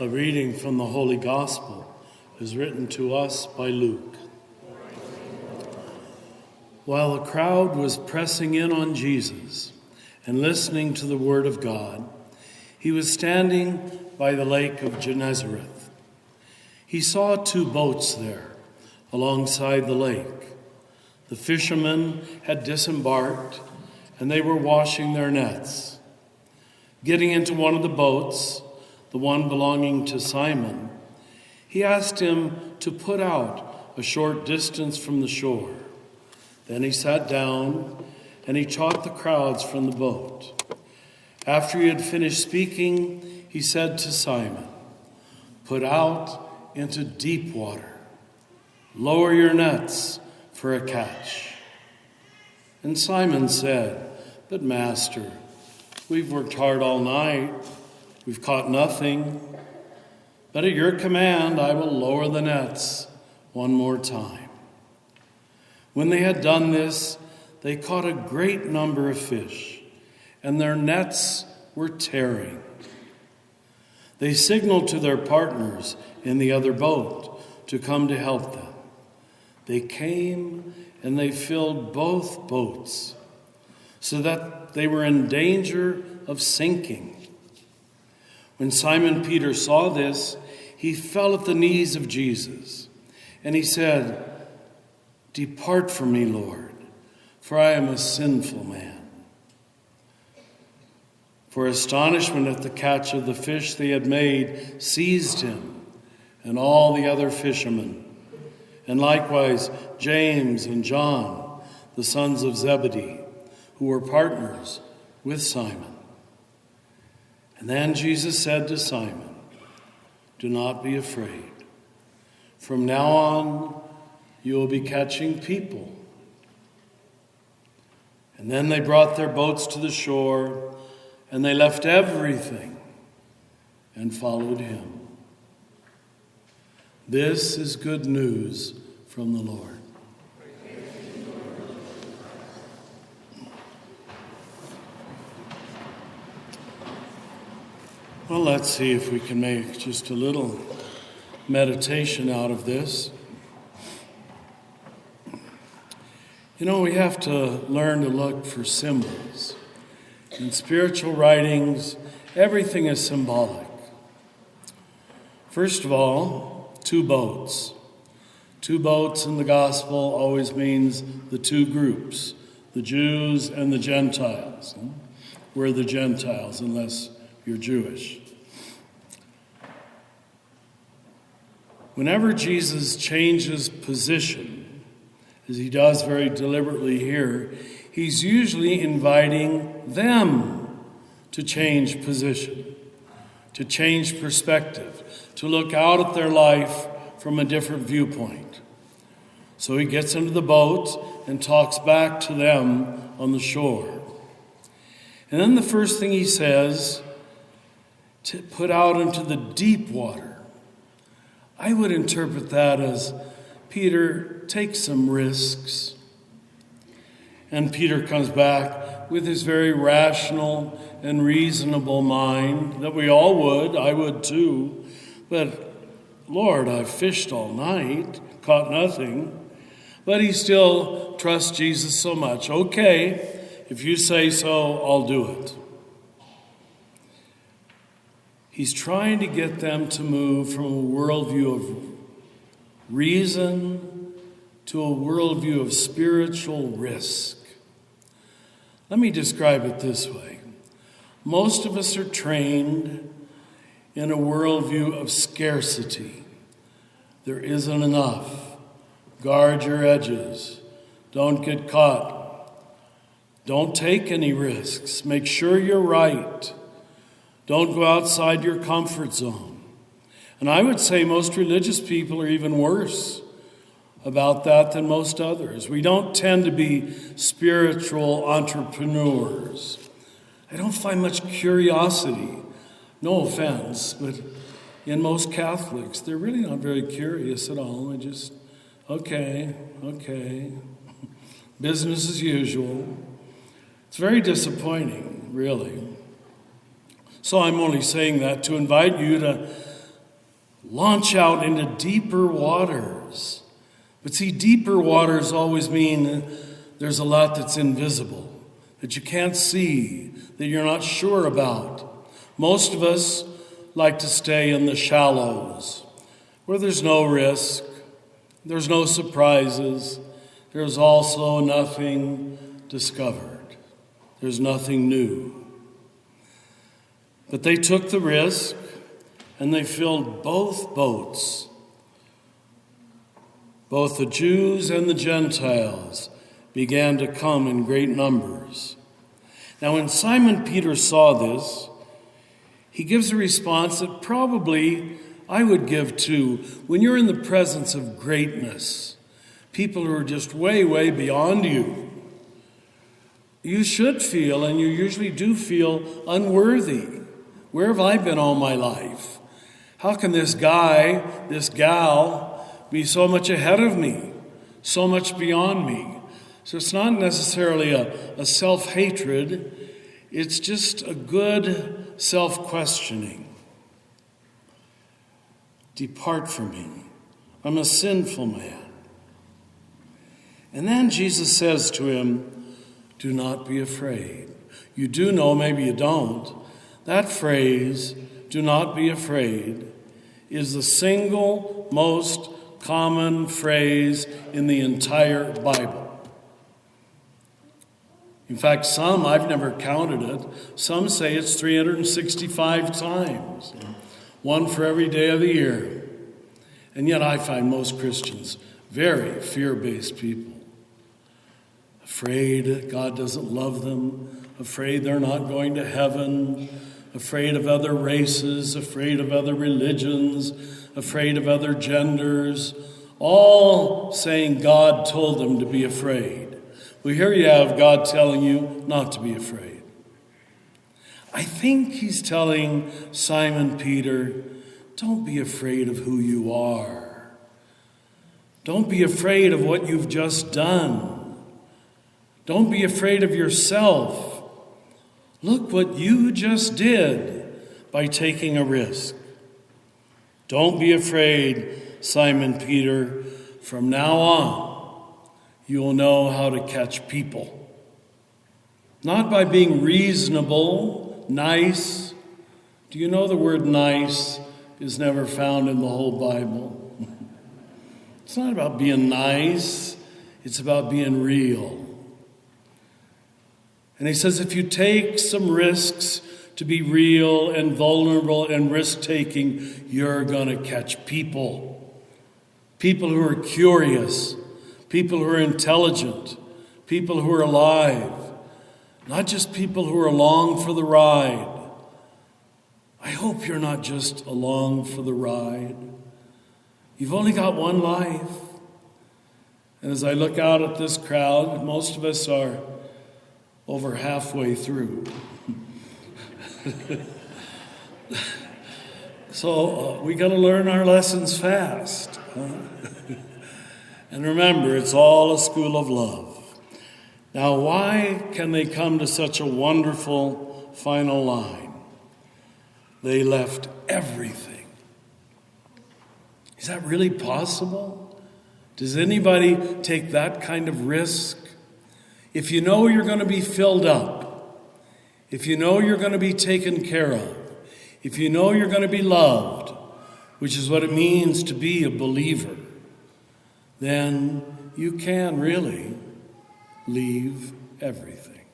A reading from the Holy Gospel is written to us by Luke. While the crowd was pressing in on Jesus and listening to the word of God, he was standing by the lake of Gennesareth. He saw 2 boats there alongside the lake. The fishermen had disembarked and they were washing their nets. Getting into one of the boats, the one belonging to Simon, he asked him to put out a short distance from the shore. Then he sat down and he taught the crowds from the boat. After he had finished speaking, he said to Simon, "Put out into deep water. Lower your nets for a catch." And Simon said, "But Master, we've worked hard all night. We've caught nothing. But at your command, I will lower the nets one more time." When they had done this, they caught a great number of fish, and their nets were tearing. They signaled to their partners in the other boat to come to help them. They came and they filled both boats, so that they were in danger of sinking. When Simon Peter saw this, he fell at the knees of Jesus, and he said, "Depart from me, Lord, for I am a sinful man." For astonishment at the catch of the fish they had made seized him and all the other fishermen, and likewise James and John, the sons of Zebedee, who were partners with Simon. And then Jesus said to Simon, "Do not be afraid. From now on, you will be catching people." And then they brought their boats to the shore, and they left everything and followed him. This is good news from the Lord. Well, let's see if we can make just a little meditation out of this. You know, we have to learn to look for symbols. In spiritual writings, everything is symbolic. First of all, 2 boats. 2 boats in the gospel always means the 2 groups, the Jews and the Gentiles. We're the Gentiles, unless you're Jewish. Whenever Jesus changes position, as he does very deliberately here, he's usually inviting them to change position, to change perspective, to look out at their life from a different viewpoint. So he gets into the boat and talks back to them on the shore. And then the first thing he says, to put out into the deep water. I would interpret that as, Peter, take some risks. And Peter comes back with his very rational and reasonable mind that we all would, I would too. But, Lord, I've fished all night, caught nothing. But he still trusts Jesus so much. Okay, if you say so, I'll do it. He's trying to get them to move from a worldview of reason to a worldview of spiritual risk. Let me describe it this way. Most of us are trained in a worldview of scarcity. There isn't enough. Guard your edges. Don't get caught. Don't take any risks. Make sure you're right. Don't go outside your comfort zone. And I would say most religious people are even worse about that than most others. We don't tend to be spiritual entrepreneurs. I don't find much curiosity. No offense, but in most Catholics, they're really not very curious at all. They just, okay. Business as usual. It's very disappointing, really. So I'm only saying that to invite you to launch out into deeper waters. But see, deeper waters always mean there's a lot that's invisible, that you can't see, that you're not sure about. Most of us like to stay in the shallows, where there's no risk, there's no surprises, there's also nothing discovered, there's nothing new. But they took the risk, and they filled both boats. Both the Jews and the Gentiles began to come in great numbers. Now, when Simon Peter saw this, he gives a response that probably I would give too. When you're in the presence of greatness, people who are just way, way beyond you, you should feel, and you usually do feel, unworthy. Where have I been all my life? How can this guy, this gal, be so much ahead of me, so much beyond me? So it's not necessarily a self-hatred, it's just a good self-questioning. Depart from me. I'm a sinful man. And then Jesus says to him, do not be afraid. You do know, maybe you don't. That phrase, do not be afraid, is the single most common phrase in the entire Bible. In fact, some, I've never counted it, some say it's 365 times, one for every day of the year. And yet I find most Christians very fear-based people. Afraid God doesn't love them, afraid they're not going to heaven, afraid of other races, afraid of other religions, afraid of other genders, all saying God told them to be afraid. Well, here you have God telling you not to be afraid. I think he's telling Simon Peter, don't be afraid of who you are. Don't be afraid of what you've just done. Don't be afraid of yourself. Look what you just did by taking a risk. Don't be afraid, Simon Peter. From now on, you will know how to catch people. Not by being reasonable, nice. Do you know the word nice is never found in the whole Bible? It's not about being nice. It's about being real. And he says, if you take some risks to be real and vulnerable and risk-taking, you're going to catch people. People who are curious, people who are intelligent, people who are alive, not just people who are along for the ride. I hope you're not just along for the ride. You've only got one life. And as I look out at this crowd, most of us are over halfway through. So we got to learn our lessons fast. And remember, it's all a school of love. Now, why can they come to such a wonderful final line? They left everything. Is that really possible? Does anybody take that kind of risk? If you know you're going to be filled up, if you know you're going to be taken care of, if you know you're going to be loved, which is what it means to be a believer, then you can really leave everything.